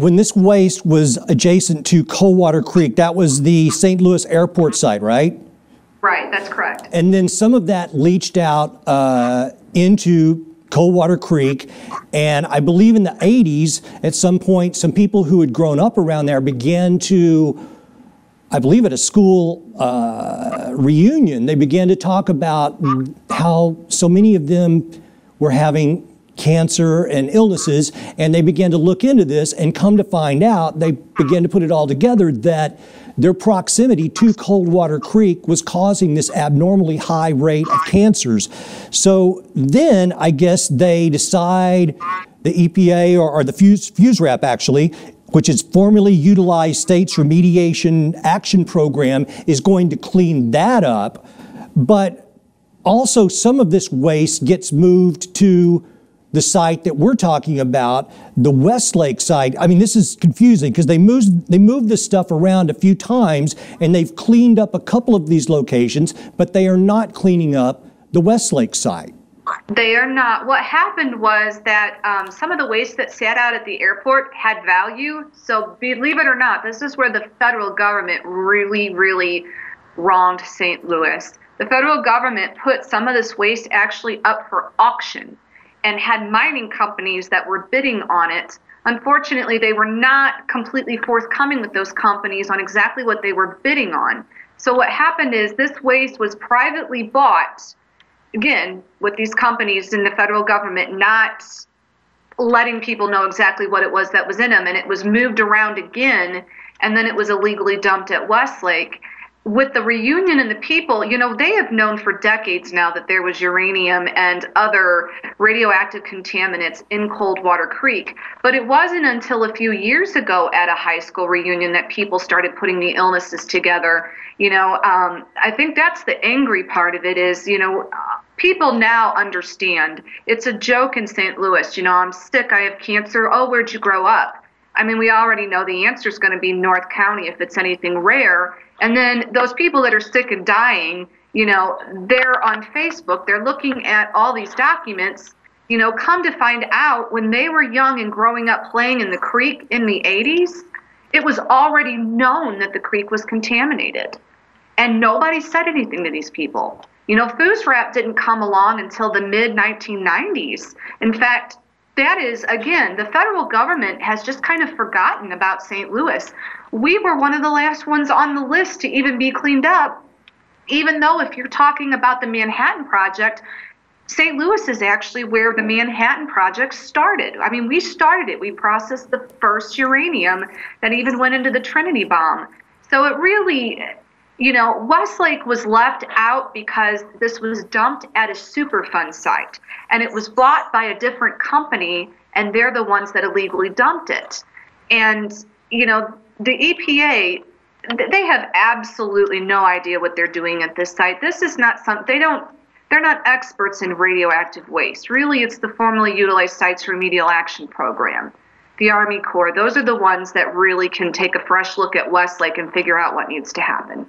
when this waste was adjacent to Coldwater Creek, that was the St. Louis Airport site, right? Right, that's correct. And then some of that leached out into Coldwater Creek, and I believe in the 80s, at some point, some people who had grown up around there began to, I believe at a school reunion, they began to talk about how so many of them were having cancer and illnesses, and they began to look into this and come to find out, they began to put it all together that their proximity to Coldwater Creek was causing this abnormally high rate of cancers. So then I guess they decide, the EPA or the FUSRAP actually, which is Formally Utilized States Remediation Action Program, is going to clean that up. But also some of this waste gets moved to the site that we're talking about, the West Lake site. I mean, this is confusing because they moved this stuff around a few times and they've cleaned up a couple of these locations, but they are not cleaning up the West Lake site. They are not. What happened was that some of the waste that sat out at the airport had value. So believe it or not, this is where the federal government really, really wronged St. Louis. The federal government put some of this waste actually up for auction and had mining companies that were bidding on it. Unfortunately, they were not completely forthcoming with those companies on exactly what they were bidding on. So what happened is this waste was privately bought, again, with these companies in the federal government not letting people know exactly what it was that was in them, and it was moved around again, and then it was illegally dumped at Westlake. With the reunion and the people, you know, they have known for decades now that there was uranium and other radioactive contaminants in Coldwater Creek. But it wasn't until a few years ago at a high school reunion that people started putting the illnesses together. You know, I think that's the angry part of it is, you know, people now understand. It's a joke in St. Louis. You know, I'm sick, I have cancer. Oh, where'd you grow up? I mean, we already know the answer is going to be North County if it's anything rare. And then those people that are sick and dying, you know, they're on Facebook, they're looking at all these documents, you know, come to find out when they were young and growing up playing in the creek in the 80s, it was already known that the creek was contaminated. And nobody said anything to these people. You know, FUSRAP didn't come along until the mid-1990s. In fact, that is, again, the federal government has just kind of forgotten about St. Louis. We were one of the last ones on the list to even be cleaned up, even though if you're talking about the Manhattan Project, St. Louis is actually where the Manhattan Project started. I mean, we started it. We processed the first uranium that even went into the Trinity bomb. So it really, you know, Westlake was left out because this was dumped at a Superfund site, and it was bought by a different company, and they're the ones that illegally dumped it. And, you know, the EPA, they have absolutely no idea what they're doing at this site. This is not something, they're not experts in radioactive waste. Really, it's the Formally Utilized Sites Remedial Action Program, the Army Corps. Those are the ones that really can take a fresh look at Westlake and figure out what needs to happen.